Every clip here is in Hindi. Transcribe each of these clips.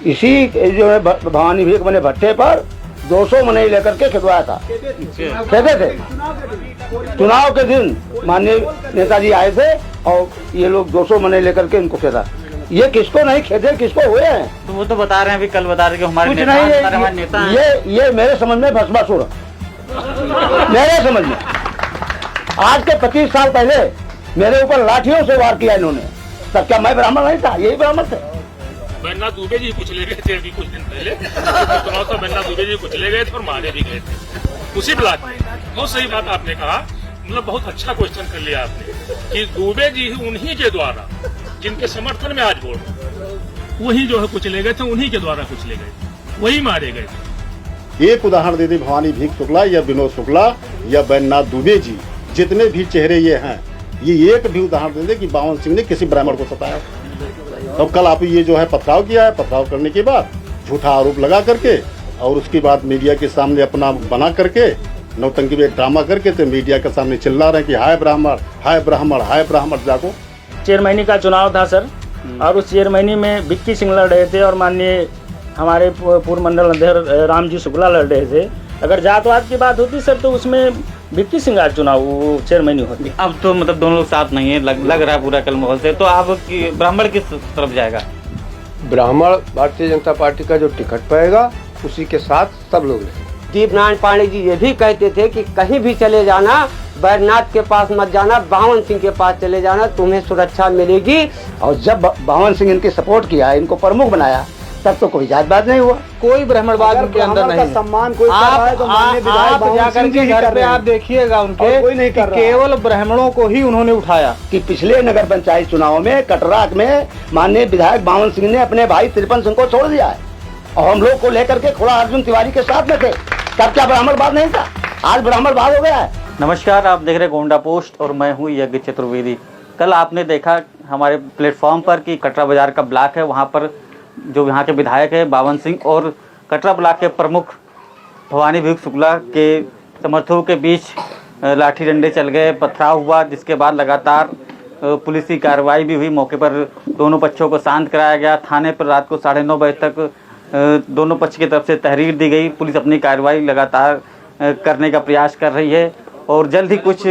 इसी जो है भवानी भीख बने भट्टे पर 200 मने लेकर के खिदवाया था, कहते थे। चुनाव के दिन माननीय नेताजी आए थे और ये लोग 200 मने लेकर के इनको खेदा। ये किसको नहीं खेदे, किसको हुए हैं? तो वो तो बता रहे हैं, अभी कल बता रहे कि हमारे कुछ नेता, नहीं हमारे नेता हैं। ये मेरे समझ में भस्मासुर, मेरे समझ में। आज के 25 साल पहले मेरे ऊपर लाठियों से वार किया इन्होंने, तब क्या मैं ब्राह्मण नहीं था? यही ब्राह्मण थे। बन्ना दुबे जी कुछ ले गए थे अभी कुछ दिन पहले, चुनाव तो बन्ना दुबे जी कुछ ले गए थे और मारे भी गए थे उसी ब्लॉक में। बहुत सही बात आपने कहा, मतलब बहुत अच्छा क्वेश्चन कर लिया आपने कि दुबे जी उन्हीं के द्वारा जिनके समर्थन में आज वोट, वही जो है कुछ ले गए थे, उन्हीं के द्वारा कुछ ले गए थे, वही मारे गए थे। एक उदाहरण दे दी, भवानी भीख शुक्ला या विनोद शुक्ला या बैजनाथ दुबे जी, जितने भी चेहरे ये हैं, ये एक भी उदाहरण दे दे कि बावन सिंह ने किसी ब्राह्मण को सताया। तो कल आप ये जो है पथराव किया है, पथराव करने के बाद झूठा आरोप लगा करके और उसके बाद मीडिया के सामने अपना बना करके नौटंकी में ड्रामा करके तो मीडिया के सामने चिल्ला रहे हैं कि हाय ब्राह्मण, हाय ब्राह्मण, हाय ब्राह्मण। जागो। चेयरमैनी का चुनाव था सर, और उस चेयरमैनी में विक्की सिंह लड़ रहे थे और माननीय हमारे पूर्व मंडल अध्यक्ष रामजी शुक्ला लड़ रहे थे। अगर जातवाद की बात होती सर तो उसमें विक्की सिंह आज चुनाव वो चेयरमैनी होती। अब तो मतलब दोनों लोग साथ नहीं है, लग रहा है पूरा कल माहौल से। तो आप ब्राह्मण किस तरफ जाएगा? ब्राह्मण भारतीय जनता पार्टी का जो टिकट पाएगा उसी के साथ सब लोग रहेंगे। दीपनारायण पांडे जी ये भी कहते थे कि कहीं भी चले जाना, बैजनाथ के पास मत जाना, बावन सिंह के पास चले जाना, तुम्हें सुरक्षा मिलेगी। और जब बावन सिंह इनकी सपोर्ट किया, इनको प्रमुख बनाया, तब तो कोई जातवाद नहीं हुआ, कोई ब्राह्मणवाद उनके अंदर नहीं है। सम्मान कोई कर रहा है तो माननीय विधायक बावन जाकर सिंह के जी घर कर पे रहे हैं। आप देखिएगा उनके कोई नहीं कर रहा। केवल ब्राह्मणों को ही उन्होंने उठाया। कि पिछले नगर पंचायत चुनाव में कटरा में माननीय विधायक बावन सिंह ने अपने भाई तिरपन सिंह को छोड़ दिया है और हम लोग को लेकर के खुड़ा अर्जुन तिवारी के साथ में थे। तब क्या ब्राह्मणवाद नहीं था? आज ब्राह्मणवाद हो गया है। नमस्कार, आप देख रहे गोंडा पोस्ट और मैं हूँ यज्ञ चतुर्वेदी। कल आपने देखा हमारे प्लेटफॉर्म पर कि कटरा बाजार का ब्लॉक है, वहाँ पर जो यहाँ के विधायक है बावन सिंह और कटरा ब्लॉक के प्रमुख भवानी भीख शुक्ला के समर्थकों के बीच लाठी डंडे चल गए, पथराव हुआ, जिसके बाद लगातार पुलिस की कार्रवाई भी हुई। मौके पर दोनों पक्षों को शांत कराया गया। थाने पर रात को 9:30 बजे तक दोनों पक्ष की तरफ से तहरीर दी गई। पुलिस अपनी कार्रवाई लगातार करने का प्रयास कर रही है और जल्द ही कुछ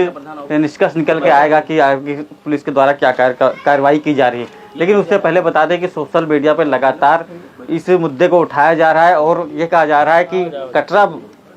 निष्कर्ष निकल के आएगा कि आगे पुलिस के द्वारा क्या कार्रवाई की जा रही है। लेकिन उससे पहले बता दें कि सोशल मीडिया पर लगातार इस मुद्दे को उठाया जा रहा है और ये कहा जा रहा है कि कटरा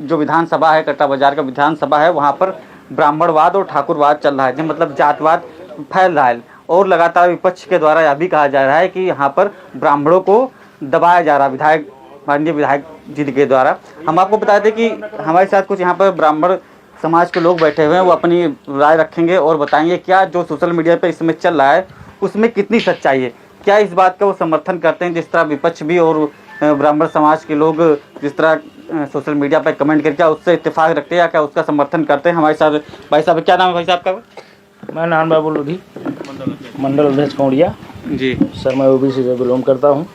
जो विधानसभा है, कटरा बाजार का विधानसभा है, वहाँ पर ब्राह्मणवाद और ठाकुरवाद चल रहा है, मतलब जातवाद फैल रहा है। और लगातार विपक्ष के द्वारा यह भी कहा जा रहा है कि यहाँ पर ब्राह्मणों को दबाया जा रहा है माननीय विधायक जी के द्वारा। हम आपको बता दें कि हमारे साथ कुछ यहाँ पर ब्राह्मण समाज के लोग बैठे हुए हैं, वो अपनी राय रखेंगे और बताएंगे क्या जो सोशल मीडिया पर इस समय चल रहा है उसमें कितनी सच्चाई है, क्या इस बात का वो समर्थन करते हैं जिस तरह विपक्ष भी और ब्राह्मण समाज के लोग जिस तरह सोशल मीडिया पर कमेंट करके उससे इत्तेफाक रखते हैं या क्या उसका समर्थन करते हैं। हमारे साथ भाई साहब, क्या नाम है भाई साहब का? मैं नारायण बाबू लोधी, मंडल अध्यक्ष कौड़िया जी सर। मैं ओबीसी से बिलोंग करता हूँ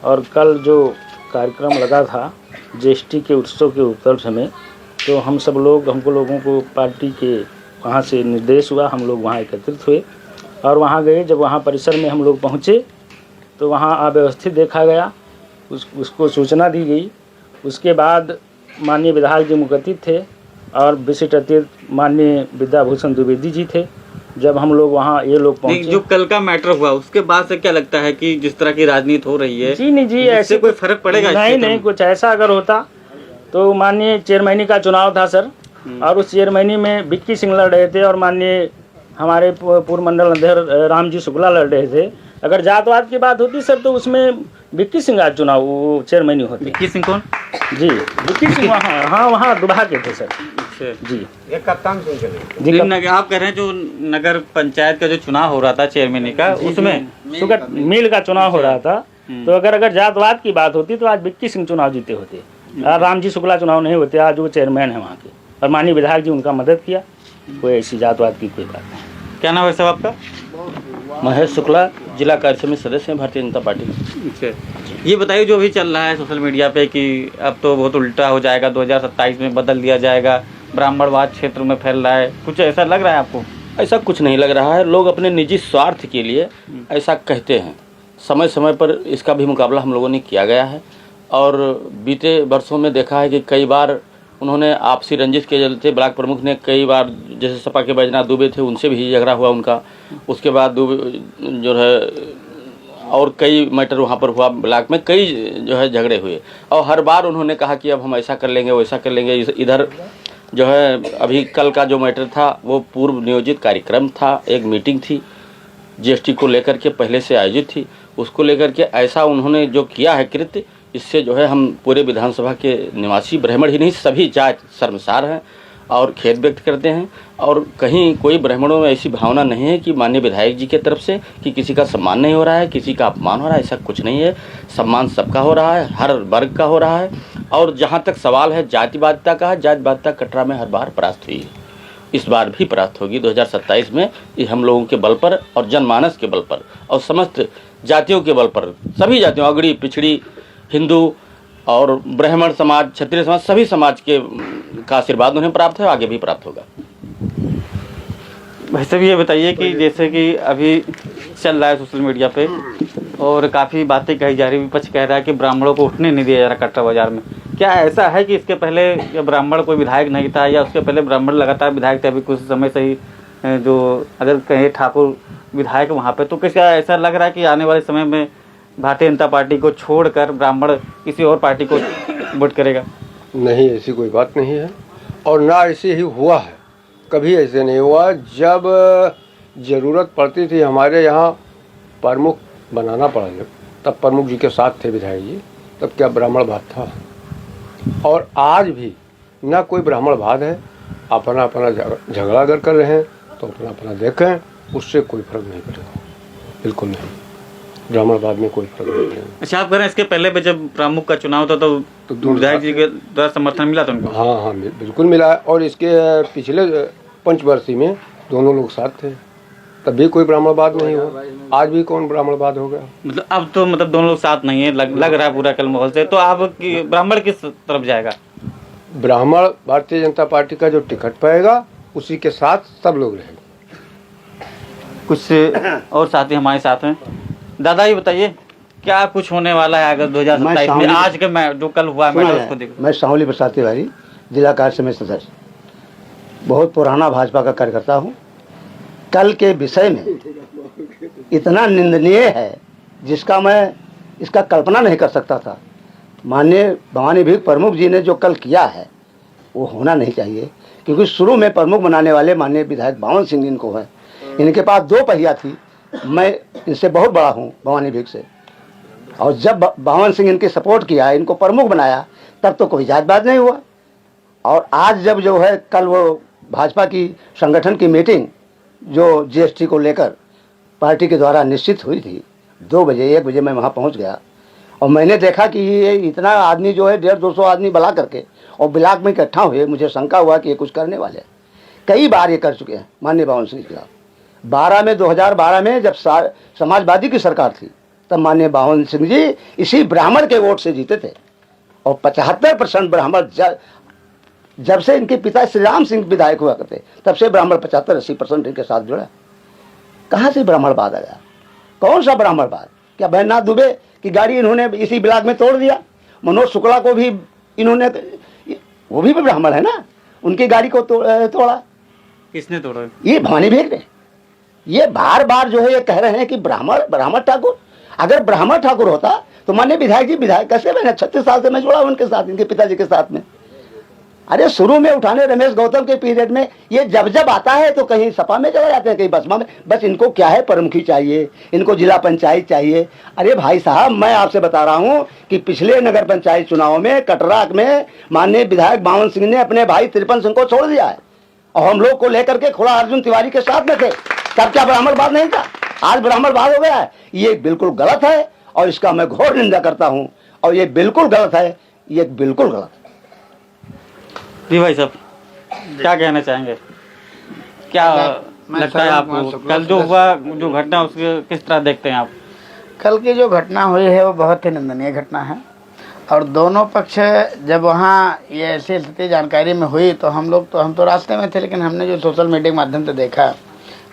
और कल जो कार्यक्रम लगा था जीएसटी के उत्सव के उपलक्ष्य में, तो हम सब लोग हमको लोगों को पार्टी के वहाँ से निर्देश हुआ, हम लोग वहाँ एकत्रित हुए और वहाँ गए। जब वहाँ परिसर में हम लोग पहुँचे तो वहाँ अव्यवस्थित देखा गया, उसको सूचना दी गई। उसके बाद माननीय विधायक जी मुकर्रिर थे और विशिष्ट अतिथि माननीय विद्याभूषण द्विवेदी जी थे। जब हम लोग वहाँ ये लोग पहुँचे, जो कल का मैटर हुआ उसके बाद से क्या लगता है कि जिस तरह की राजनीति हो रही है जी नहीं जी, ऐसे कोई फर्क पड़ेगा? नहीं, कुछ ऐसा अगर होता तो माननीय चेयरमैनी का चुनाव था सर, और उस चेयरमैनी में विक्की सिंह लड़ रहे थे और माननीय हमारे पूर्व मंडल अध्यक्ष रामजी शुक्ला लड़ रहे थे। अगर जातवाद की बात होती सर तो उसमें विक्की सिंह आज चुनाव वो चेयरमैनी होती। विक्की सिंह कौन? जी विक्की सिंह वहाँ दुबहा के थे सर जी। ये कप्तान सिंह जी आप कह रहे हैं जो नगर पंचायत का जो चुनाव हो रहा था चेयरमैनी का, उसमें शुगर मिल का चुनाव हो रहा था, तो अगर जातवाद की बात होती तो आज विक्की सिंह चुनाव जीते होते, रामजी शुक्ला चुनाव नहीं होते। आज वो चेयरमैन है वहाँ के और माननीय विधायक जी उनका मदद किया। कोई ऐसी जातवाद की कोई बात नहीं। क्या नाम है साहब आपका? महेश शुक्ला, जिला कार्य समिति सदस्य हैं भारतीय जनता पार्टी। अच्छा, ये बताइए जो भी चल रहा है सोशल मीडिया पे कि अब तो बहुत उल्टा हो जाएगा, 2027 में बदल दिया जाएगा, ब्राह्मणवाद क्षेत्र में फैल रहा है, कुछ ऐसा लग रहा है आपको? ऐसा कुछ नहीं लग रहा है। लोग अपने निजी स्वार्थ के लिए ऐसा कहते हैं, समय समय पर इसका भी मुकाबला हम लोगों ने किया गया है। और बीते वर्षों में देखा है कि कई बार उन्होंने आपसी रंजिश के चलते ब्लॉक प्रमुख ने कई बार, जैसे सपा के बैजनाथ दुबे थे, उनसे भी झगड़ा हुआ उनका। उसके बाद दुबे जो है और कई मैटर वहाँ पर हुआ, ब्लॉक में कई जो है झगड़े हुए। और हर बार उन्होंने कहा कि अब हम ऐसा कर लेंगे वैसा कर लेंगे। इधर जो है अभी कल का जो मैटर था वो पूर्व नियोजित कार्यक्रम था, एक मीटिंग थी जीएसटी को लेकर के पहले से आयोजित थी, उसको लेकर के ऐसा उन्होंने जो किया है कृत्य, इससे जो है हम पूरे विधानसभा के निवासी ब्राह्मण ही नहीं सभी जात शर्मसार हैं और खेद व्यक्त करते हैं। और कहीं कोई ब्राह्मणों में ऐसी भावना नहीं है कि माननीय विधायक जी की तरफ से कि किसी का सम्मान नहीं हो रहा है, किसी का अपमान हो रहा है, ऐसा कुछ नहीं है। सम्मान सबका हो रहा है, हर वर्ग का हो रहा है। और जहाँ तक सवाल है जातिवादिता का है, जातिवादिता कटरा में हर बार परास्त हुई है, इस बार भी परास्त होगी 2027 में। ये हम लोगों के बल पर और जनमानस के बल पर और समस्त जातियों के बल पर, सभी जातियों, अगड़ी पिछड़ी, हिंदू और ब्राह्मण समाज, क्षत्रिय समाज, सभी समाज के का आशीर्वाद उन्हें प्राप्त है, आगे भी प्राप्त होगा। भाई साहब ये बताइए कि जैसे कि अभी चल रहा है सोशल मीडिया पे और काफ़ी बातें कही जा रही, विपक्ष कह रहा है कि ब्राह्मणों को उठने नहीं दिया जा रहा कटरा बाजार में। क्या ऐसा है कि इसके पहले ब्राह्मण कोई विधायक नहीं था या उसके पहले ब्राह्मण लगातार विधायक थे? अभी कुछ समय से ही जो अगर कहें ठाकुर विधायक वहाँ पे, तो क्या ऐसा लग रहा है कि आने वाले समय में भारतीय जनता पार्टी को छोड़कर ब्राह्मण किसी और पार्टी को वोट करेगा? नहीं, ऐसी कोई बात नहीं है और ना ऐसे ही हुआ है, कभी ऐसे नहीं हुआ। जब ज़रूरत पड़ती थी हमारे यहाँ प्रमुख बनाना पड़ा, तब प्रमुख जी के साथ थे विधायक जी, तब क्या ब्राह्मण भात था? और आज भी ना कोई ब्राह्मण भात है। अपना अपना झगड़ा अगर कर रहे हैं तो अपना अपना देखें, उससे कोई फर्क नहीं पड़ेगा, बिल्कुल नहीं। ब्राह्मणवाद में कोई फर्क नहीं है। अच्छा, आप कह रहे हैं इसके पहले पे जब प्रमुख का चुनाव था तो विधायक जी के द्वारा समर्थन मिला था उनको? हाँ हाँ, बिल्कुल मिला। और इसके पिछले पंचवर्षीय में दोनों लोग साथ थे, तब भी कोई ब्राह्मणवाद नहीं हुआ। आज भी कौन ब्राह्मणवाद हो गया? मतलब अब तो दोनों लोग साथ नहीं है, लग रहा है पूरा कल माहौल से। तो आप ब्राह्मण किस तरफ जाएगा? ब्राह्मण भारतीय जनता पार्टी का जो टिकट पाएगा उसी के साथ सब लोग रहेंगे। कुछ और साथी हमारे साथ हैं। दादा ये बताइए क्या कुछ होने वाला है अगस्त 2027 में? आज के मैं जो कल हुआ मैं उसको देखो। मैं साहुली प्रसाद तिवारी, जिला कार्य समिति सदस्य, बहुत पुराना भाजपा का कार्यकर्ता हूँ। कल के विषय में इतना निंदनीय है जिसका मैं इसका कल्पना नहीं कर सकता था। माननीय भवानी भीख प्रमुख जी ने जो कल किया है वो होना नहीं चाहिए, क्योंकि शुरू में प्रमुख बनाने वाले माननीय विधायक बावन सिंह इनको है। इनके पास 2 पहिया थी, मैं इनसे बहुत बड़ा हूँ भवानी भीख से, और जब बावन सिंह इनकी सपोर्ट किया, इनको प्रमुख बनाया, तब तो कोई जातवाद नहीं हुआ। और आज जब जो है कल वो भाजपा की संगठन की मीटिंग जो जीएसटी को लेकर पार्टी के द्वारा निश्चित हुई थी, 2 बजे 1 बजे मैं वहाँ पहुँच गया और मैंने देखा कि ये इतना आदमी जो है 150-200 आदमी बुला करके और ब्लॉक में इकट्ठा हुए। मुझे शंका हुआ कि ये कुछ करने वाले हैं। कई बार ये कर चुके हैं माननीय बावन सिंह के खिलाफ। 2012 में जब समाजवादी की सरकार थी तब माननीय बावन सिंह जी इसी ब्राह्मण के वोट से जीते थे और 75% ब्राह्मण जब से इनके पिता श्री राम सिंह विधायक हुआ करते तब से ब्राह्मण 75-80% इनके साथ जुड़ा। कहाँ से ब्राह्मणवाद आया? कौन सा ब्राह्मणवाद? क्या बैजनाथ दुबे की गाड़ी इन्होंने इसी ब्लॉक में तोड़ दिया? मनोज शुक्ला को भी इन्होंने, वो भी ब्राह्मण है ना, उनकी गाड़ी को तोड़ा। किसने तोड़ा? ये भवानी भीख ने। ये बार बार जो है ये कह रहे हैं कि ब्राह्मण ठाकुर। अगर ब्राह्मण ठाकुर होता तो माननीय विधायक जी विधायक कैसे बने? 36 साल से मैं जुड़ा हूं उनके साथ, इनके पिताजी के साथ में। अरे शुरू में उठाने रमेश गौतम के पीरियड में ये जब आता है तो कहीं सपा में चले जाते हैं, कहीं बसपा में। बस इनको क्या है, प्रमुखी चाहिए, इनको जिला पंचायत चाहिए। अरे भाई साहब, मैं आपसे बता रहा हूं कि पिछले नगर पंचायत चुनाव में कटरा में माननीय विधायक बावन सिंह ने अपने भाई तिरपन सिंह को छोड़ दिया है और हम लोग को लेकर के खुला अर्जुन तिवारी के साथ में थे। तब क्या ब्राह्मणवाद नहीं था? आज ब्राह्मणवाद हो गया है। ये बिल्कुल गलत है और इसका मैं घोर निंदा करता हूं और ये बिल्कुल गलत है, ये बिल्कुल गलत है। जी भाई साहब क्या कहना चाहेंगे? क्या लगता है आपको कल जो हुआ, जो घटना, उसके किस तरह देखते हैं आप? कल की जो घटना हुई है वो बहुत ही निंदनीय घटना है और दोनों पक्ष जब वहाँ ये ऐसी स्थिति जानकारी में हुई तो हम तो रास्ते में थे, लेकिन हमने जो सोशल मीडिया के माध्यम से देखा,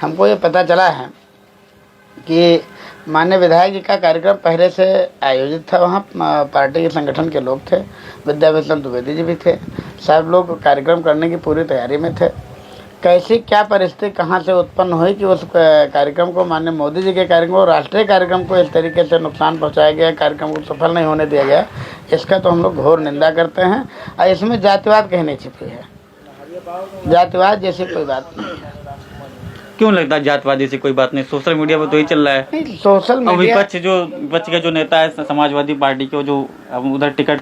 हमको ये पता चला है कि माननीय विधायक जी का कार्यक्रम पहले से आयोजित था। वहाँ पार्टी के संगठन के लोग थे, विद्याभूषण द्विवेदी जी भी थे, सब लोग कार्यक्रम करने की पूरी तैयारी में थे। कैसी क्या परिस्थिति कहाँ से उत्पन्न हुई कि उस कार्यक्रम को, माननीय मोदी जी के कार्यक्रम को, राष्ट्रीय कार्यक्रम को इस तरीके से नुकसान पहुँचाया गया, कार्यक्रम को सफल नहीं होने दिया गया, इसका तो हम लोग घोर निंदा करते हैं। और इसमें जातिवाद कहीं नहीं छिपी है, जातिवाद जैसी कोई बात नहीं है। क्यों लगता है जातवादी से कोई बात नहीं? सोशल मीडिया पर तो ही चल रहा है। नहीं, सोशल और मीडिया विपक्ष के जो नेता है समाजवादी पार्टी के, जो अब उधर टिकट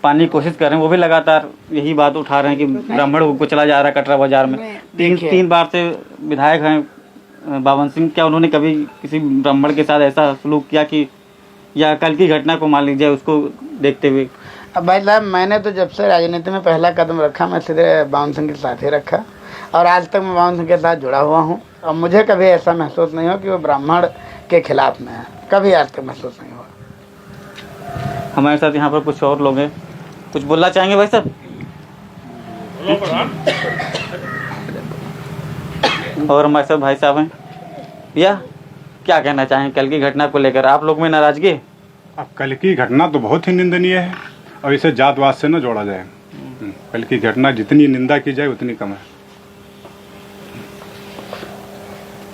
पाने की कोशिश कर रहे हैं, वो भी लगातार यही बात उठा रहे हैं कि ब्राह्मण को चला जा रहा है कटरा बाजार में। तीन बार से विधायक हैं बावन सिंह, क्या उन्होंने कभी किसी ब्राह्मण के साथ ऐसा सलूक किया कि, या कल की घटना को मान लीजिए उसको देखते हुए? अब भाई साहब, मैंने तो जब से राजनीति में पहला कदम रखा, मैं सीधे बावन सिंह के साथ ही रखा और आज तक मैं बावन सिंह के साथ जुड़ा हुआ हूँ। और मुझे कभी ऐसा महसूस नहीं हो कि वो ब्राह्मण के खिलाफ में है, कभी आज तक महसूस नहीं हुआ। हमारे साथ यहाँ पर कुछ और लोग हैं, कुछ बोलना चाहेंगे भाई साहब? और हमारे साथ भाई साहब हैं, भैया क्या कहना चाहेंगे कल की घटना को लेकर? आप लोग में नाराजगी? अब कल की घटना तो बहुत ही निंदनीय है और इसे जातवाद से न जोड़ा जाए। कल की घटना जितनी निंदा की जाए उतनी कम है।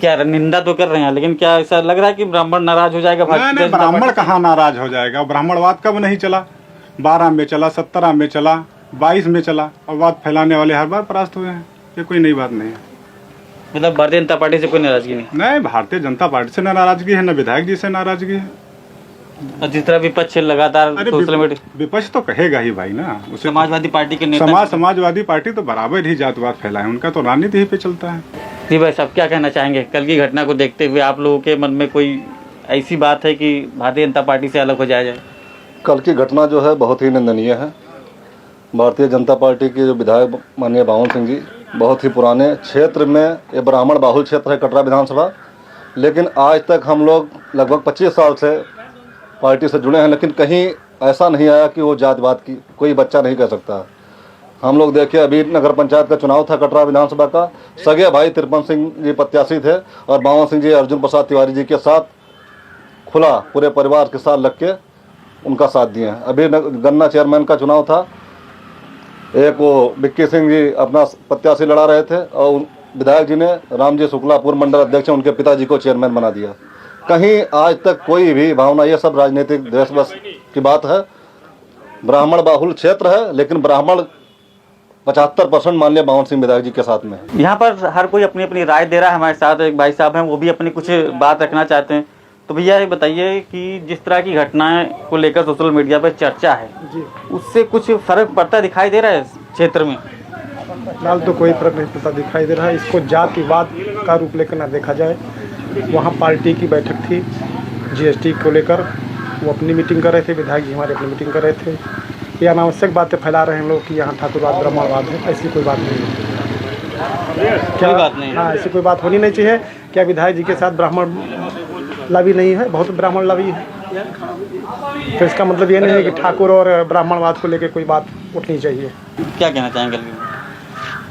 क्या निंदा तो कर रहे हैं, लेकिन क्या ऐसा लग रहा है कि ब्राह्मण नाराज हो जाएगा? नहीं, ब्राह्मण कहाँ नाराज हो जाएगा? ब्राह्मणवाद कब नहीं चला? 12 में चला, 17 में चला, 22 में चला, और बात फैलाने वाले हर बार परास्त हुए हैं। ये कोई नई बात नहीं है। मतलब भारतीय जनता पार्टी से कोई नाराजगी नहीं? नहीं, भारतीय जनता पार्टी से न नाराजगी है, न विधायक जी से नाराजगी है। और जिस तरह विपक्ष लगातार सोशल मीडिया, विपक्ष तो कहेगा ही भाई ना। उसे समाजवादी पार्टी के नेता, समाजवादी पार्टी तो बराबर ही जातवाद फैलाए, उनका तो राजनीति ही पे चलता है। जी भाई साहब, क्या कहना चाहेंगे कल की घटना को देखते हुए? आप लोगों के मन में कोई ऐसी बात है कि भारतीय जनता पार्टी से अलग हो जाया जाए? कल की घटना जो है बहुत ही निंदनीय है। भारतीय जनता पार्टी के जो विधायक माननीय बावन सिंह जी, बहुत ही पुराने क्षेत्र में, ये ब्राह्मण बाहुल क्षेत्र है कटरा विधानसभा, लेकिन आज तक हम लोग लगभग 25 साल से पार्टी से जुड़े हैं, लेकिन कहीं ऐसा नहीं आया कि वो जातवाद की कोई बच्चा नहीं कह सकता। हम लोग देखिए, अभी नगर पंचायत का चुनाव था कटरा विधानसभा का, सगे भाई तिरपन सिंह जी प्रत्याशी थे और बावन सिंह जी अर्जुन प्रसाद तिवारी जी के साथ खुला पूरे परिवार के साथ लग के उनका साथ दिए हैं। अभी गन्ना चेयरमैन का चुनाव था, एक वो विक्की सिंह जी अपना प्रत्याशी लड़ा रहे थे और विधायक जी ने रामजी शुक्ला पूर्व मंडल अध्यक्ष उनके पिताजी को चेयरमैन बना दिया। कहीं आज तक कोई भी भावना, ये सब राजनीतिक देशबस की बात है। ब्राह्मण बाहुल क्षेत्र है, लेकिन ब्राह्मण 75% माननीय बावन सिंह विधायक जी के साथ में है। यहाँ पर हर कोई अपनी अपनी राय दे रहा है। हमारे साथ एक भाई साहब हैं, वो भी अपनी कुछ बात रखना चाहते हैं। तो भैया ये बताइए कि जिस तरह की घटनाएं को लेकर सोशल मीडिया पर चर्चा है, उससे कुछ फर्क पड़ता दिखाई दे रहा है क्षेत्र में? फिलहाल तो कोई फर्क नहीं पड़ता दिखाई दे रहा है। इसको जातिवाद का रूप लेकर ना देखा जाए। वहाँ पार्टी की बैठक थी जीएसटी को लेकर, वो अपनी मीटिंग कर रहे थे, विधायक जी हमारे अपनी मीटिंग कर रहे थे। ये अनावश्यक बातें फैला रहे हैं लोग कि यहाँ ठाकुरवाद ब्राह्मणवाद है, ऐसी कोई बात नहीं है। क्या बात नहीं? हाँ, ऐसी कोई बात होनी नहीं चाहिए। क्या विधायक जी के साथ ब्राह्मण लवी नहीं है? बहुत ब्राह्मण लवी है। तो इसका मतलब ये नहीं है कि ठाकुर और ब्राह्मणवाद को लेकर कोई बात उठनी चाहिए। क्या कहना चाहेंगे?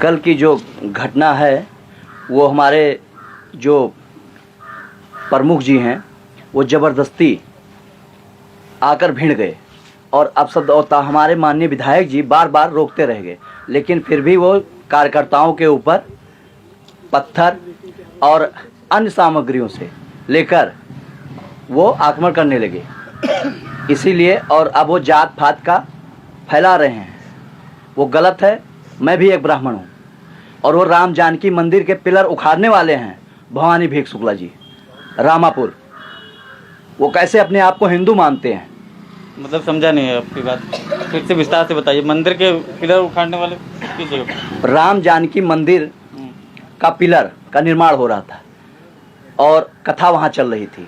कल की जो घटना है वो हमारे जो प्रमुख जी हैं वो ज़बरदस्ती आकर भिड़ गए और अब सब हमारे माननीय विधायक जी बार बार रोकते रह गए, लेकिन फिर भी वो कार्यकर्ताओं के ऊपर पत्थर और अन्य सामग्रियों से लेकर वो आक्रमण करने लगे। इसीलिए और अब वो जात पात का फैला रहे हैं, वो गलत है। मैं भी एक ब्राह्मण हूँ और वो राम जानकी मंदिर के पिलर उखाड़ने वाले हैं भवानी भीख शुक्ला जी रामापुर। वो कैसे अपने आप को हिंदू मानते हैं? मतलब समझा नहीं है आपकी बात, फिर से विस्तार से बताइए। मंदिर के पिलर उखाड़ने वाले किस जगह? राम जानकी मंदिर का पिलर का निर्माण हो रहा था और कथा वहाँ चल रही थी।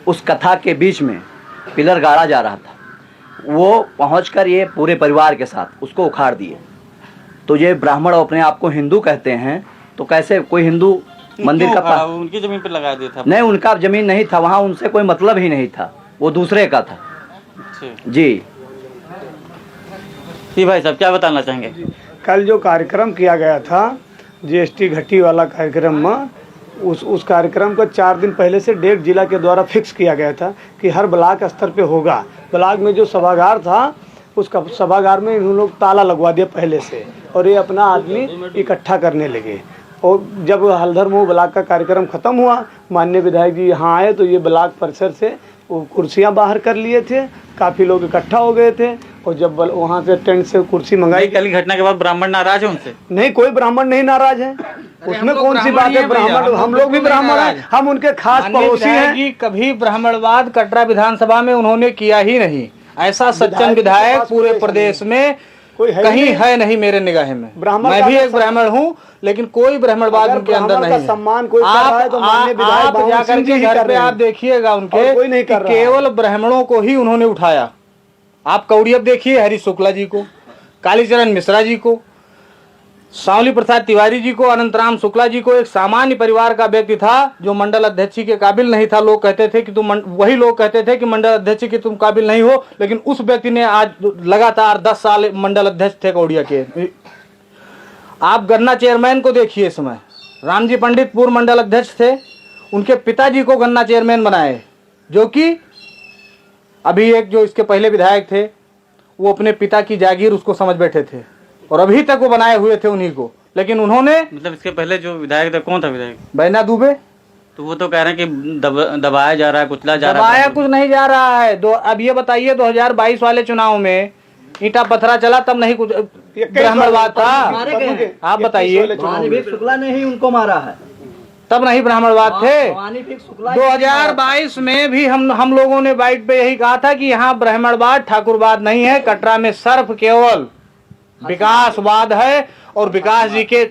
उस कथा के बीच में पिलर गाड़ा जा रहा था, वो पहुंचकर ये पूरे परिवार के साथ उसको उखाड़ दिए। तो ये ब्राह्मण अपने आप को हिंदू कहते हैं, तो कैसे कोई हिंदू मंदिर का उनकी जमीन पर लगा दिया था? नहीं, उनका जमीन नहीं था, वहाँ उनसे कोई मतलब ही नहीं था, वो दूसरे का था। जी भाई साहब क्या बताना चाहेंगे? कल जो कार्यक्रम किया गया था जीएसटी घटी वाला कार्यक्रम में, उस कार्यक्रम को 4 दिन पहले से डेट जिला के द्वारा फिक्स किया गया था कि हर ब्लॉक स्तर पे होगा। ब्लॉक में जो सभागार था उस सभागार में इन लोग ताला लगवा दिया पहले से और ये अपना आदमी इकट्ठा करने लगे। और जब हल्दर मुँह ब्लॉक का कार्यक्रम ख़त्म हुआ, माननीय विधायक जी यहाँ आए तो ये ब्लॉक परिसर से वो कुर्सियाँ बाहर कर लिए थे, काफ़ी लोग इकट्ठा हो गए थे। और जब वहाँ से टेंट से कुर्सी मंगाई, कल की घटना के बाद ब्राह्मण नाराज है उनसे? नहीं, कोई ब्राह्मण नहीं नाराज है, उसमें कौन सी बात है। ब्राह्मण हम लोग भी ब्राह्मण हैं, हम उनके खास पड़ोसी हैं। कभी ब्राह्मणवाद कटरा विधानसभा में उन्होंने किया ही नहीं। ऐसा सज्जन विधायक पूरे प्रदेश में कहीं है नहीं मेरे निगाह में। मैं भी एक ब्राह्मण हूँ, लेकिन कोई ब्राह्मणवाद उनके अंदर नहीं है। सम्मान कोई कर रहा है तो माननीय विधायक आप जाकर के घर पे आप देखिएगा उनके, कोई नहीं कर रहा। केवल ब्राह्मणों को ही उन्होंने उठाया। आप कौड़ियप देखिए, हरीश शुक्ला जी को, कालीचरण मिश्रा जी को, सांवली प्रसाद तिवारी जी को, अनंतराम शुक्ला जी को। एक सामान्य परिवार का व्यक्ति था जो मंडल अध्यक्ष के काबिल नहीं था। लोग कहते थे कि वही लोग कहते थे कि मंडल अध्यक्ष के तुम काबिल नहीं हो, लेकिन उस व्यक्ति ने आज लगातार 10 साल मंडल अध्यक्ष थे कौड़िया के। आप गन्ना चेयरमैन को देखिए, इस समय रामजी पंडित पूर्व मंडल अध्यक्ष थे, उनके पिताजी को गन्ना चेयरमैन बनाए, जो कि अभी एक जो इसके पहले विधायक थे वो अपने पिता की जागीर उसको समझ बैठे थे और अभी तक वो बनाए हुए थे उन्हीं को। लेकिन उन्होंने, मतलब इसके पहले जो विधायक थे, कौन था विधायक? बैना दुबे। तो वो तो कह रहे हैं कि दबाया जा रहा है, कुचला जा रहा है। दबाया कुछ नहीं जा रहा है। अब ये बताइए 2022 वाले चुनाव में ईटा पत्थरा चला, तब नहीं कुछ ब्राह्मणवाद था? आप बताइए, शुक्ला ने ही उनको मारा है, तब नहीं ब्राह्मणवाद थे। 2022 में भी हम लोगों ने बाइट पे यही कहा था कि यहाँ ब्राह्मणवाद ठाकुरवाद नहीं है, कटरा में सिर्फ केवल विकासवाद है। और विकास जी के,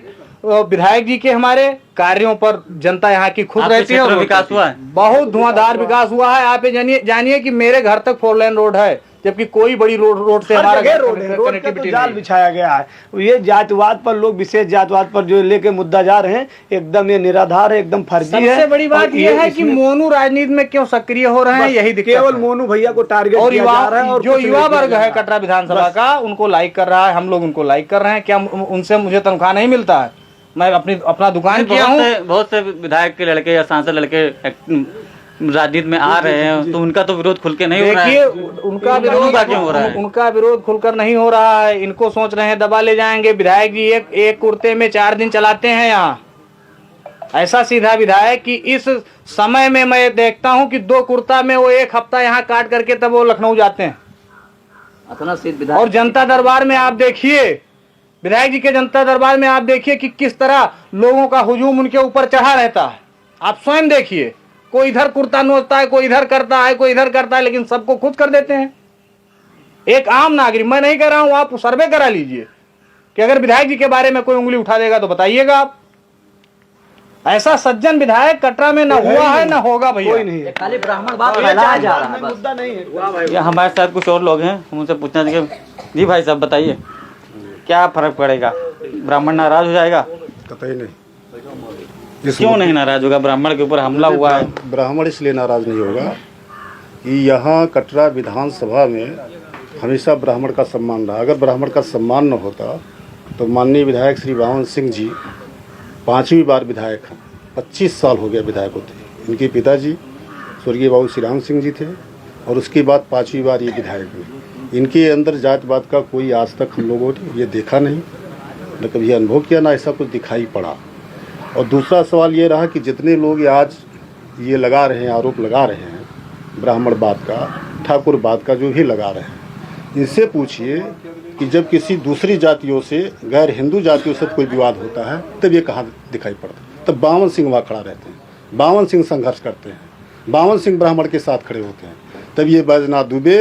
विधायक जी के हमारे कार्यों पर जनता यहाँ की खुद रहती है। विकास हुआ है, बहुत धुआंधार विकास हुआ है। आप ये जानिए कि मेरे घर तक 4 लेन रोड है, जबकि कोई बड़ी रोड से हमारा कनेक्टिविटी जाल बिछाया गया है। ये जातिवाद पर लोग, विशेष जातिवाद पर जो लेके मुद्दा जा रहे हैं, एकदम ये निराधार है, एकदम फर्जी है। सबसे बड़ी बात ये है कि मोनू राजनीति में क्यों सक्रिय हो रहे हैं, यही केवल मोनू भैया को टारगेट और किया जा रहा है। और जो युवा वर्ग है कटरा विधानसभा का, उनको लाइक कर रहा है, हम लोग उनको लाइक कर रहे हैं। क्या उनसे मुझे तनख्वाह नहीं मिलता है? मैं अपना दुकान किया हूँ। बहुत से विधायक के लड़के या सांसद लड़के राजनीति में आ रहे हैं, तो उनका तो विरोध खुल के नहीं हो रहा है। उनका विरोध क्यों हो रहा है? उनका विरोध खुलकर नहीं हो रहा है। इनको सोच रहे हैं दबा ले जाएंगे। विधायक जी एक कुर्ते में 4 दिन चलाते हैं यहाँ। ऐसा सीधा विधायक कि इस समय में मैं देखता हूँ कि 2 कुर्ता में वो 1 हफ्ता यहाँ काट करके तब वो लखनऊ जाते हैं। और जनता दरबार में आप देखिए, विधायक जी के जनता दरबार में आप देखिए कि किस तरह लोगों का हुजूम उनके ऊपर चढ़ा रहता है। आप स्वयं देखिए, कोई इधर कुर्ता नोचता है, कोई इधर करता है, कोई इधर करता है, लेकिन सबको खुद कर देते हैं। एक आम नागरिक, मैं नहीं कह रहा हूं, आप सर्वे करा लीजिए कि अगर विधायक जी के बारे में कोई उंगली उठा देगा तो बताइएगा आप। ऐसा सज्जन विधायक कटरा में न हुआ है, न होगा भैया। कोई नहीं है, खाली ब्राह्मणवाद फैलाया जा रहा है, मुद्दा नहीं है। या हमारे साथ कुछ और लोग हैं, हम उनसे पूछना चाहिए। जी भाई साहब बताइए, क्या फर्क पड़ेगा? ब्राह्मण नाराज हो जाएगा? कतई नहीं। क्यों नहीं नाराज होगा? ब्राह्मण के ऊपर हमला हुआ है। ब्राह्मण इसलिए नाराज नहीं होगा कि यहाँ कटरा विधानसभा में हमेशा ब्राह्मण का सम्मान रहा। अगर ब्राह्मण का सम्मान न होता तो माननीय विधायक श्री बावन सिंह जी 5वीं बार विधायक हैं। 25 साल हो गया विधायक होते। इनके पिताजी स्वर्गीय बाबू श्री राम सिंह जी थे और उसके बाद 5वीं बार ये विधायक हुए। इनके अंदर जातिवाद का कोई आज तक हम लोगों ने ये देखा नहीं, न कभी अनुभव किया, ना ऐसा कुछ दिखाई पड़ा। और दूसरा सवाल ये रहा कि जितने लोग आज ये लगा रहे हैं, आरोप लगा रहे हैं ब्राह्मणवाद का, ठाकुरवाद का, जो भी लगा रहे हैं, इनसे पूछिए कि जब किसी दूसरी जातियों से, गैर हिंदू जातियों से कोई विवाद होता है तब ये कहाँ दिखाई पड़ता है? तब बावन सिंह वहाँ खड़ा रहते हैं, बावन सिंह संघर्ष करते हैं, बावन सिंह ब्राह्मण के साथ खड़े होते हैं। तब ये बैजनाथ दुबे,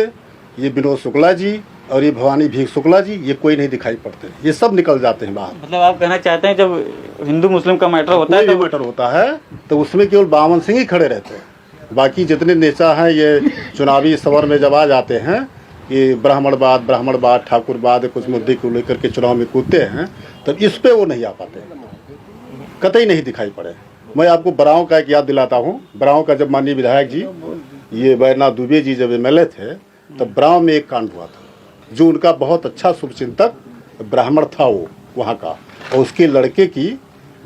ये विनोद शुक्ला जी और ये भवानी भीख शुक्ला जी, ये कोई नहीं दिखाई पड़ते, ये सब निकल जाते हैं बाहर। मतलब आप कहना चाहते हैं जब हिंदू मुस्लिम का मैटर होता है, तो मैटर होता है तो उसमें केवल बावन सिंह ही खड़े रहते हैं। बाकी जितने नेता हैं ये चुनावी सवर में जब आ जाते हैं कि ब्राह्मणवाद ठाकुरवाद कुछ मुद्दे को लेकर के चुनाव में कूदते हैं, तब इस पे वो नहीं आ पाते, कतई नहीं दिखाई पड़े। मैं आपको बराव का एक याद दिलाता हूँ। बराव का जब माननीय विधायक जी ये बैजनाथ दुबे जी जब MLA थे, तब बराव में एक कांड हुआ था। जो उनका बहुत अच्छा शुभचिंतक ब्राह्मण था वो वहाँ का, और उसके लड़के की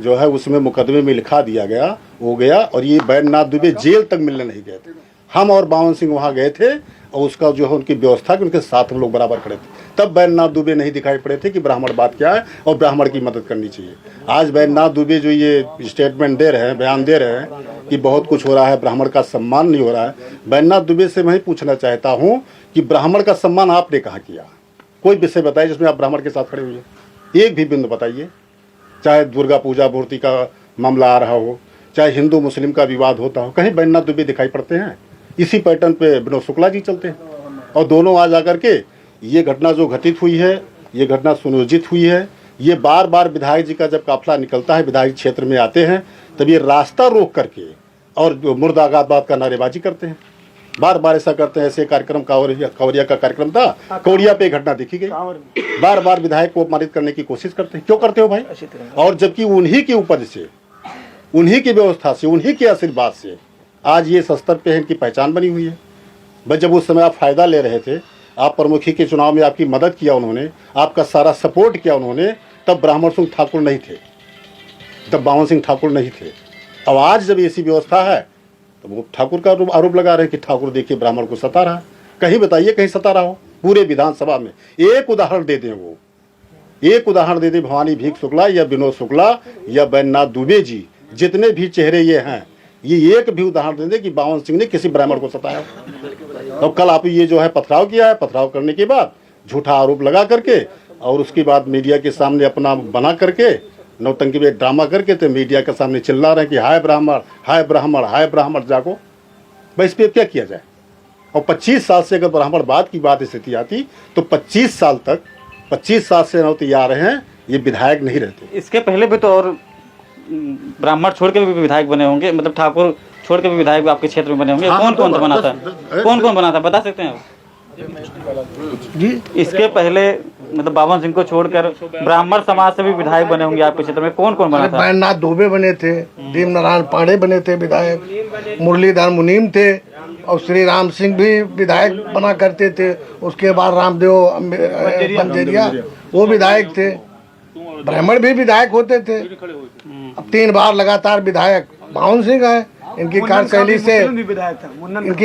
जो है उसमें मुकदमे में लिखा दिया गया, हो गया, और ये बैद्यनाथ दुबे जेल तक मिलने नहीं गए थे। हम और बावन सिंह वहाँ गए थे और उसका जो है उनकी व्यवस्था कि उनके साथ हम लोग बराबर खड़े थे। तब बैद्यनाथ दुबे नहीं दिखाई पड़े थे कि ब्राह्मण बात क्या है और ब्राह्मण की मदद करनी चाहिए। आज बैद्यनाथ दुबे जो ये स्टेटमेंट दे रहे हैं, बयान दे रहे हैं कि बहुत कुछ हो रहा है, ब्राह्मण का सम्मान नहीं हो रहा है, बैद्यनाथ दुबे से मैं पूछना चाहता हूँ कि ब्राह्मण का सम्मान आपने कहाँ किया? कोई विषय बताइए जिसमें आप ब्राह्मण के साथ खड़े हुए, एक भी बिंदु बताइए। चाहे दुर्गा पूजा मूर्ति का मामला आ रहा हो, चाहे हिंदू मुस्लिम का विवाद होता हो, कहीं बैद्यनाथ दुबे दिखाई पड़ते हैं? इसी पैटर्न पे विनोद शुक्ला जी चलते हैं और दोनों आज आकर के ये घटना जो घटित हुई है, ये घटना सुनियोजित हुई है। ये बार बार विधायक जी का जब काफिला निकलता है, विधायक क्षेत्र में आते हैं, तब ये रास्ता रोक करके और जो मुर्दाबाद का नारेबाजी करते हैं, बार बार ऐसा करते हैं। ऐसे कार्यक्रम कवरिया का कार्यक्रम था, कवरिया पे घटना देखी गई, बार बार विधायक को अपमानित करने की कोशिश करते हैं। क्यों करते हो भाई? और जबकि उन्हीं की उपज से, उन्हीं की व्यवस्था से, उन्हीं के आशीर्वाद से आज ये स्तर पे इनकी पहचान बनी हुई है। बस जब उस समय आप फायदा ले रहे थे, आप प्रमुखी के चुनाव में आपकी मदद किया उन्होंने, आपका सारा सपोर्ट किया उन्होंने, तब ब्राह्मण सिंह ठाकुर नहीं थे, तब बावन सिंह ठाकुर नहीं थे। अब आज जब ऐसी व्यवस्था है तो वो ठाकुर का आरोप लगा रहे हैं कि ठाकुर देखिए ब्राह्मण को सता रहा है। कहीं बताइए कहीं सता रहा हो पूरे विधानसभा में? एक उदाहरण दे दें, वो एक उदाहरण दे दें, भवानी भीख शुक्ला या विनोद शुक्ला या बैद्यनाथ दुबे जी, जितने भी चेहरे ये हैं, ये एक भी उदाहरण दे दें कि बावन सिंह ने किसी ब्राह्मण को सताया। अब कल आप ये जो है पथराव किया है, पथराव करने के बाद झूठा आरोप लगा करके और उसके बाद मीडिया के सामने अपना बना करके नौटंकी में ड्रामा करके तो मीडिया के सामने चिल्ला रहे हैं कि हाय ब्राह्मण, हाय ब्राह्मण, हाय ब्राह्मण जागो। भाई इस पर क्या किया जाए? और 25 साल से अगर ब्राह्मणवाद की बात स्थिति आती तो 25 साल तक, 25 साल से नौती आ रहे हैं, ये विधायक नहीं रहते। इसके पहले भी तो और ब्राह्मण छोड़ के भी विधायक बने होंगे, मतलब ठाकुर छोड़ के भी विधायक आपके क्षेत्र में बने होंगे। कौन कौन बना था, कौन कौन बना था, बता सकते हैं आप? जी इसके पहले मतलब बावन सिंह को छोड़कर ब्राह्मण समाज से भी विधायक बने होंगे आपके क्षेत्र में, कौन कौन बना था? बैद्यनाथ दुबे बने थे, दीप नारायण पांडे बने थे विधायक, मुरलीधर मुनीम थे, और श्री राम सिंह भी विधायक बना करते थे। उसके बाद रामदेव बंजेरिया वो विधायक थे, ब्राह्मण भी विधायक होते थे। अब 3 बार लगातार विधायक बावन सिंह है। इनकी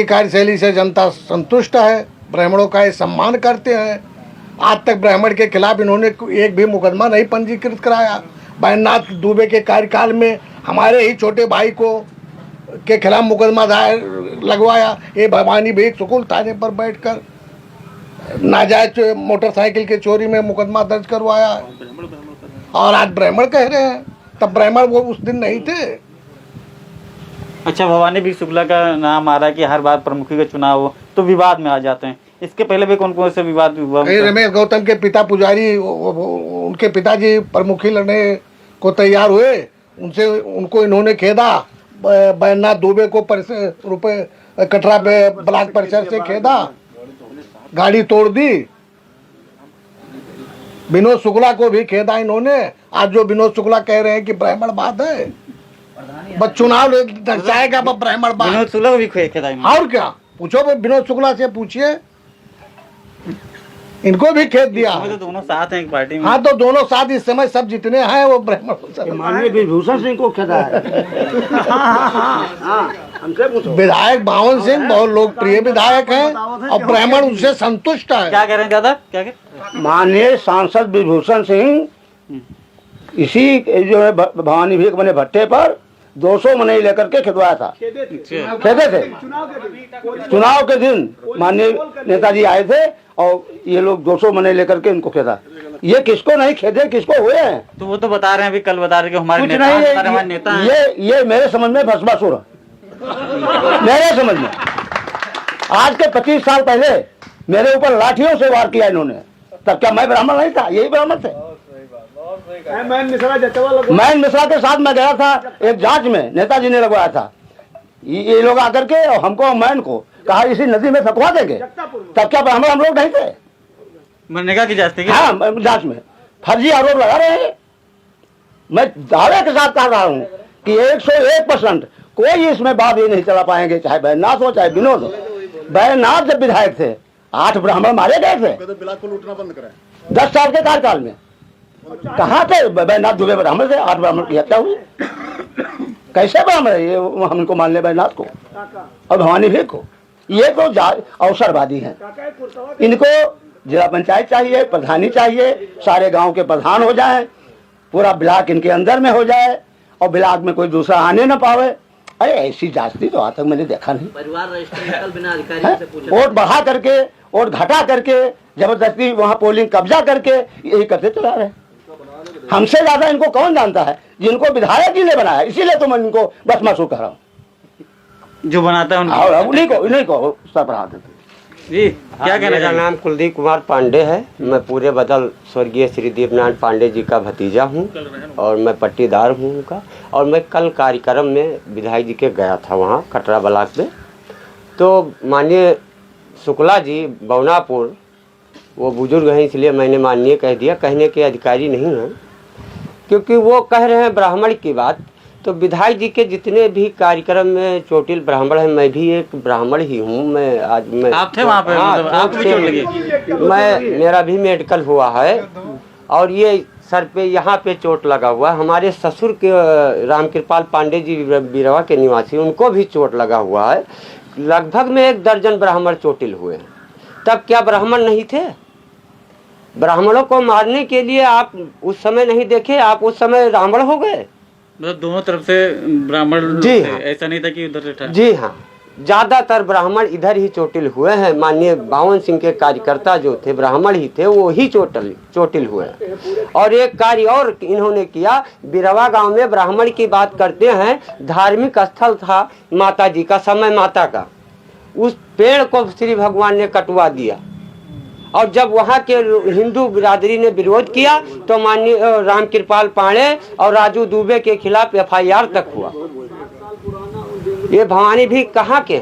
कार्यशैली से जनता संतुष्ट है, ब्राह्मणों का ये सम्मान करते हैं। आज तक ब्राह्मण के खिलाफ इन्होंने एक भी मुकदमा नहीं पंजीकृत कराया। बैद्यनाथ दुबे के कार्यकाल में हमारे ही छोटे भाई को के खिलाफ मुकदमा दायर लगवाया। ये भवानी भीख शुक्ल थाने पर बैठकर नाजायज मोटरसाइकिल के चोरी में मुकदमा दर्ज करवाया। और आज ब्राह्मण कह रहे हैं, तब ब्राह्मण वो उस दिन नहीं थे। अच्छा, भवानी भीख शुक्ला का नाम आ रहा है कि हर बार प्रमुखी का चुनाव हो तो विवाद में आ जाते हैं। इसके पहले भी कौन कौन से विवाद हुआ? रमेश गौतम के पिता पुजारी, उनके पिताजी प्रमुखी लड़ने को तैयार हुए, उनसे उनको इन्होंने खेदा। बैद्यनाथ दुबे को रुपए कटरा ब्लॉक परिसर से खेदा, गाड़ी तोड़ दी। विनोद शुक्ला को भी खेदा इन्होंने। आज जो विनोद शुक्ला कह रहे हैं कि ब्राह्मण बात है, बस चुनाव दर्शाएगा ब्राह्मण बात। विनोद शुक्ला को भी खेदा और क्या? पूछो विनोद शुक्ला से पूछिए, इनको भी खेद दिया। तो दोनों साथ हैं एक पार्टी में। हाँ, तो दोनों साथ इस समय सब जितने हैं वो ब्राह्मण। माननीय विभूषण सिंह को खेदा है। विधायक बावन सिंह बहुत लोकप्रिय विधायक हैं और ब्राह्मण उनसे संतुष्ट है। क्या कह रहे हैं दादा? क्या माननीय सांसद विभूषण सिंह इसी जो है भवानी भीख बने भट्टे पर 200 मनी लेकर के खिदवाया था, खेदे थे। चुनाव के दिन माननीय नेताजी आए थे और ये लोग 200 मनी लेकर के इनको खेदा। ये किसको नहीं खेदे, किसको हुए हैं? तो वो तो बता रहे हैं, अभी कल बता रहे कि हमारे नेता, हमारे नेता हैं। ये मेरे समझ में भस्मासुर है, मेरे समझ में। आज के 25 साल पहले मेरे ऊपर लाठियों से वार किया इन्होंने, तब क्या मैं ब्राह्मण नहीं था? यही ब्राह्मण थे। मैन मिश्रा के साथ मैं गया था एक जांच में, नेताजी ने लगवाया था। ये लोग आकर के हमको मैन को कहा इसी नदी में फेंकवा देंगे, तब क्या ब्राह्मण हम लोग नहीं थे? मनरेगा की जांच थी। हाँ, जांच में फर्जी आरोप लगा रहे हैं। मैं दावे के साथ कह रहा हूँ कि 101% कोई इसमें बात ही नहीं चला पाएंगे, चाहे बैद्यनाथ हो चाहे विनोद हो। बैद्यनाथ जब विधायक थे 8 ब्राह्मण मारे गए थे 10 साल के कार्यकाल में। कहाँ थे बैजनाथ दुबे ब्राह्मण थे, 8 ब्राह्मण की हत्या हुई। कैसे ब्राह्मण है ये, हम इनको मान ले बैजनाथ को और भवानी भेग को। ये तो अवसरवादी हैं। इनको जिला पंचायत चाहिए, प्रधानी चाहिए, सारे गांव के प्रधान हो जाए, पूरा ब्लॉक इनके अंदर में हो जाए और ब्लॉक में कोई दूसरा आने न पावे। अरे ऐसी जाति तो आज तक मैंने देखा नहीं। परिवार रजिस्टर बिना अधिकारी से पूछा, वोट बढ़ा करके, वोट घटा करके, जबरदस्ती वहाँ पोलिंग कब्जा करके यही करते चला रहे। हमसे ज्यादा इनको कौन जानता है, जिनको विधायक जी ने बनाया, इसीलिए तो मैं इनको बस महसूस कर रहा हूँ। जो बनाता है उन्हीं को सरबराह देते। जी क्या कहना? मेरा नाम कुलदीप कुमार पांडे है। मैं पूरे बदल स्वर्गीय श्री दीपनारायण पांडे जी का भतीजा हूँ और मैं पट्टीदार हूँ उनका। और मैं कल कार्यक्रम में विधायक जी के गया था वहाँ कटरा ब्लॉक में, तो माननीय शुक्ला जी बौनापुर, वो बुजुर्ग हैं इसलिए मैंने माननीय कह दिया, कहने के अधिकारी नहीं हैं, क्योंकि वो कह रहे हैं ब्राह्मण की बात। तो विधायक जी के जितने भी कार्यक्रम में चोटिल ब्राह्मण हैं, मैं भी एक ब्राह्मण ही हूँ। मैं आज मैं आप थे वहाँ पे? मतलब आपको भी चोट लगी? मेरा भी मेडिकल हुआ है और ये सर पे यहाँ पे चोट लगा हुआ। हमारे ससुर के रामकृपाल पांडे जी बिरवा के निवासी, उनको भी चोट लगा हुआ है। लगभग में 1 दर्जन ब्राह्मण चोटिल हुए हैं। तब क्या ब्राह्मण नहीं थे? ब्राह्मणों को मारने के लिए आप उस समय नहीं देखे, आप उस समय रावण हो गए। मतलब दोनों तरफ से ब्राह्मण जी थे, हाँ। ऐसा नहीं था कि उधर से था। जी हाँ, ज्यादातर ब्राह्मण इधर ही चोटिल हुए हैं। माननीय बावन सिंह के कार्यकर्ता जो थे ब्राह्मण ही थे, वो ही चोटिल हुए हैं। और एक कार्य और इन्होंने किया, बिरवा गांव में ब्राह्मण की बात करते हैं, धार्मिक स्थल था माता जी का, समय माता का, उस पेड़ को श्री भगवान ने कटवा दिया। और जब वहाँ के हिंदू बिरादरी ने विरोध किया तो माननीय रामकृपाल पांडे और राजू दुबे के खिलाफ FIR तक हुआ। ये भवानी भी कहाँ के?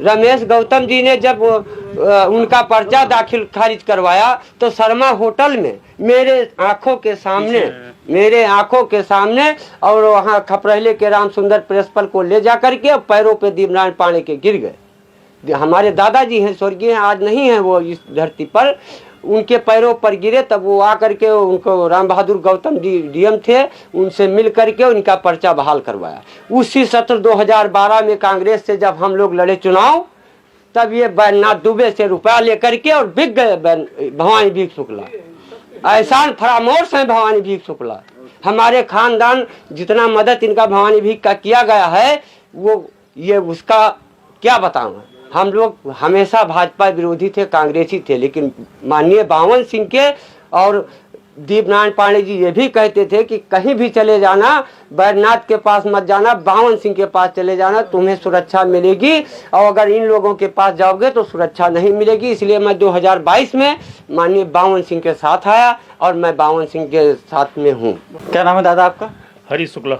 रमेश गौतम जी ने जब उनका पर्चा दाखिल खारिज करवाया तो शर्मा होटल में मेरे आंखों के सामने और वहाँ खपरहले के राम सुंदर प्रिंसिपल को ले जा करके पैरों पे दीपनारायण पांडे के गिर गए। हमारे दादाजी हैं, स्वर्गीय आज नहीं है वो इस धरती पर, उनके पैरों पर गिरे। तब वो आकर के उनको राम बहादुर गौतम जी DM थे, उनसे मिल करके उनका पर्चा बहाल करवाया। उसी सत्र 2012 में कांग्रेस से जब हम लोग लड़े चुनाव, तब ये बैजनाथ दुबे से रुपया लेकर के और बिक गए भवानी भीख शुक्ला। एहसान फरामोश है भवानी भीख शुक्ला। हमारे खानदान जितना मदद इनका भवानी भीख का किया गया है, वो ये उसका क्या बताऊं। हम लोग हमेशा भाजपा विरोधी थे, कांग्रेसी थे, लेकिन माननीय बावन सिंह के और दीपनारायण पांडे जी ये भी कहते थे कि कहीं भी चले जाना, बैजनाथ के पास मत जाना, बावन सिंह के पास चले जाना, तुम्हें सुरक्षा मिलेगी, और अगर इन लोगों के पास जाओगे तो सुरक्षा नहीं मिलेगी। इसलिए मैं 2022 में माननीय बावन सिंह के साथ आया और मैं बावन सिंह के साथ में हूँ। क्या नाम है दादा आपका? हरी शुक्ला।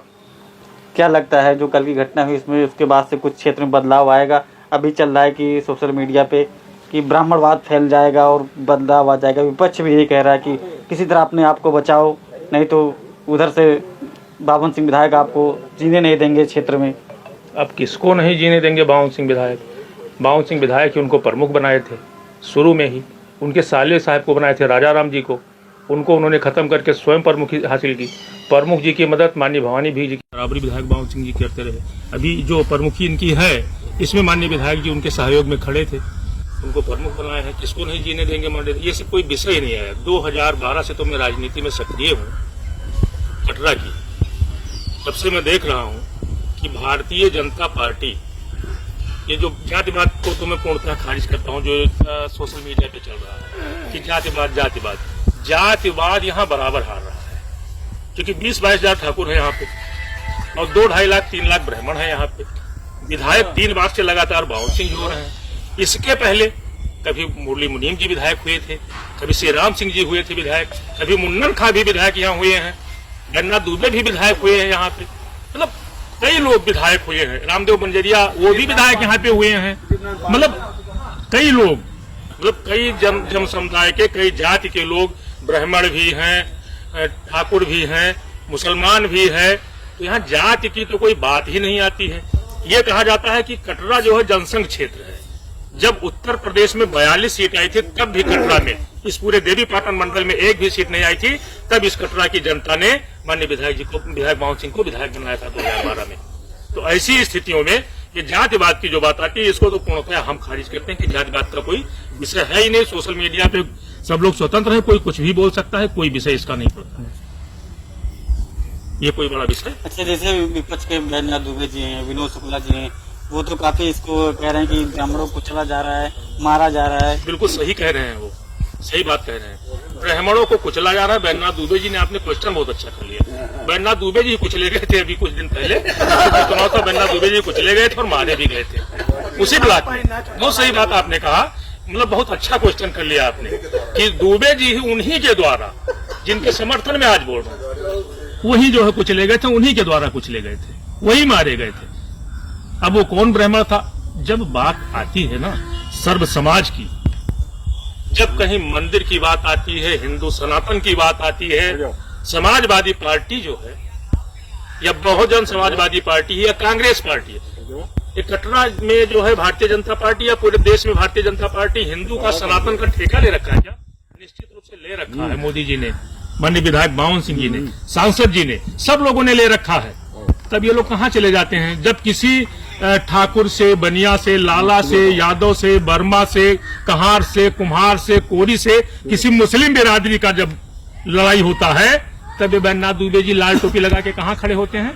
क्या लगता है जो कल की घटना हुई इसमें, उसके बाद से कुछ क्षेत्र में बदलाव आएगा? अभी चल रहा है कि सोशल मीडिया पे कि ब्राह्मणवाद फैल जाएगा और बदलाव आ जाएगा। विपक्ष भी यही कह रहा है कि किसी तरह अपने आप को बचाओ, नहीं तो उधर से बावन सिंह विधायक आपको जीने नहीं देंगे क्षेत्र में। अब किसको नहीं जीने देंगे बावन सिंह विधायक? बावन सिंह विधायक ही उनको प्रमुख बनाए थे शुरू में ही, उनके साले साहब को बनाए थे राजा राम जी को, उनको उन्होंने खत्म करके स्वयं प्रमुखी हासिल की। प्रमुख जी की मदद माननीय भवानी भी जी की बराबरी विधायक बावन सिंह जी करते रहे। अभी जो प्रमुखी इनकी है, इसमें माननीय विधायक जी उनके सहयोग में खड़े थे, उनको प्रमुख बनाए हैं। किसको नहीं जीने देंगे माननीय, ये सब कोई विषय ही नहीं है। 2012 से तो मैं राजनीति में सक्रिय हूँ कटरा की, तब से मैं देख रहा हूँ कि भारतीय जनता पार्टी, ये जो जातिवाद को तो मैं पूर्णतः खारिज करता हूँ, जो सोशल मीडिया पे चल रहा है कि जातिवाद यहाँ बराबर हार रहा है, क्योंकि 20-22 हजार ठाकुर है यहाँ पे और 2-2.5 लाख 3 लाख ब्राह्मण है यहाँ पे। विधायक 3 बार से लगातार बावन सिंह हो रहे हैं। इसके पहले कभी मुरली मुनीम जी विधायक हुए थे, कभी श्री राम सिंह जी हुए थे विधायक, कभी मुन्नन खां भी विधायक यहाँ हुए हैं, बैजनाथ दुबे भी विधायक हुए हैं यहाँ पे, मतलब कई लोग विधायक हुए हैं। रामदेव बंजरिया वो भी विधायक यहाँ पे हुए हैं। मतलब कई लोग, मतलब कई जन समुदाय के, कई जाति के लोग, ब्राह्मण भी हैं, ठाकुर भी हैं, मुसलमान भी है। तो यहाँ जाति की तो कोई बात ही नहीं आती है। ये कहा जाता है कि कटरा जो है जनसंघ क्षेत्र है, जब उत्तर प्रदेश में 42 सीट आई थी तब भी कटरा में, इस पूरे देवी पाटन मंडल में एक भी सीट नहीं आई थी, तब इस कटरा की जनता ने माननीय विधायक बावन सिंह को विधायक बनाया था 2012 में। तो ऐसी स्थितियों में ये जातिवाद की जो बात आती है, इसको तो पूर्णतः हम खारिज करते हैं कि जातिवाद का कोई विषय है ही नहीं। सोशल मीडिया पे सब लोग स्वतंत्र है, कोई कुछ भी बोल सकता है, कोई विषय इसका नहीं पड़ता है, ये कोई बड़ा विषय। अच्छा, जैसे विपक्ष के बैजनाथ दुबे जी हैं, विनोद शुक्ला जी हैं, वो तो काफी इसको कह रहे हैं कि ब्राह्मणों को कुचला जा रहा है, मारा जा रहा है। बिल्कुल सही कह रहे हैं, वो सही बात कह रहे हैं। ब्राह्मणों को कुचला जा रहा है। बैजनाथ दुबे जी ने आपने क्वेश्चन बहुत अच्छा कर लिया। बैजनाथ दुबे जी कुचले गए थे अभी कुछ दिन पहले, चुनाव था, बैजनाथ दुबे जी कुचले गए थे और मारे भी गए थे उसी ब्लॉक में। बहुत सही बात आपने कहा, मतलब बहुत अच्छा क्वेश्चन कर लिया आपने कि दुबे जी ही उन्हीं के द्वारा, जिनके समर्थन में आज बोल रहे हैं, वही जो है कुचले गए थे, उन्हीं के द्वारा कुचले गए थे, वही मारे गए थे। अब वो कौन ब्राह्मण था? जब बात आती है ना सर्व समाज की, जब कहीं मंदिर की बात आती है, हिंदू सनातन की बात आती है, समाजवादी पार्टी जो है या बहुजन समाजवादी पार्टी है या कांग्रेस पार्टी है, ये कटरा में जो है भारतीय जनता पार्टी या पूरे देश में भारतीय जनता पार्टी हिंदू का सनातन का ठेका ले रखा है क्या? निश्चित रूप से ले रखा है। मोदी जी ने, माननीय विधायक बावन सिंह जी ने, सांसद जी ने, सब लोगों ने ले रखा है। तब ये लोग कहाँ चले जाते हैं? जब किसी ठाकुर से, बनिया से, लाला से, यादव से, वर्मा से, कहार से, कुम्हार से, कोरी से, किसी मुस्लिम बिरादरी का जब लड़ाई होता है, तब ये बैजनाथ दुबे जी लाल टोपी लगा के कहाँ खड़े होते हैं?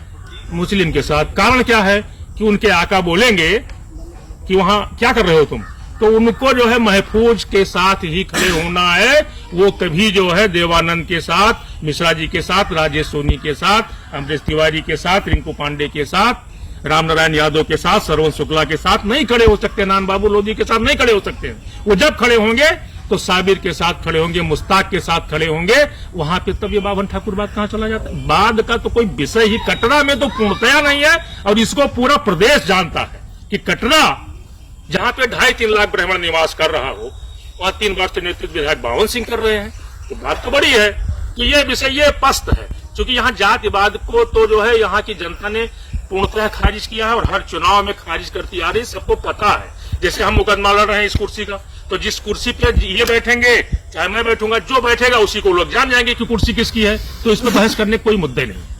मुस्लिम के साथ। कारण क्या है कि उनके आका बोलेंगे कि वहां क्या कर रहे हो तुम, तो उनको जो है महफूज के साथ ही खड़े होना है। वो कभी जो है देवानंद के साथ, मिश्रा जी के साथ, राजेश सोनी के साथ, अमरीश तिवारी के साथ, रिंकू पांडे के साथ, रामनारायण यादव के साथ, सरवन शुक्ला के साथ नहीं खड़े हो सकते, नान बाबू लोधी के साथ नहीं खड़े हो सकते। वो जब खड़े होंगे तो साबिर के साथ खड़े होंगे, मुश्ताक के साथ खड़े होंगे, वहां पे तब ये बावन ठाकुर बात कहां चला जाता है? बाद का तो कोई विषय ही कटरा में तो पूर्णतया नहीं है, और इसको पूरा प्रदेश जानता है कि कटरा जहां पे 2.5-3 लाख ब्राह्मण निवास कर रहा हो, वहां 3 वर्ष नेतृत्व विधायक बावन सिंह कर रहे हैं, तो बात तो बड़ी है। तो ये विषय ये स्पष्ट है, क्योंकि यहाँ जातिवाद को तो जो है यहाँ की जनता ने पूर्णतः खारिज किया है और हर चुनाव में खारिज करती आ रही, सबको पता है। जैसे हम मुकदमा लड़ रहे हैं इस कुर्सी का, तो जिस कुर्सी पे ये बैठेंगे, चाहे मैं बैठूंगा, जो बैठेगा उसी को लोग जान जाएंगे कि कुर्सी किसकी है, तो इस पर बहस करने कोई मुद्दे नहीं।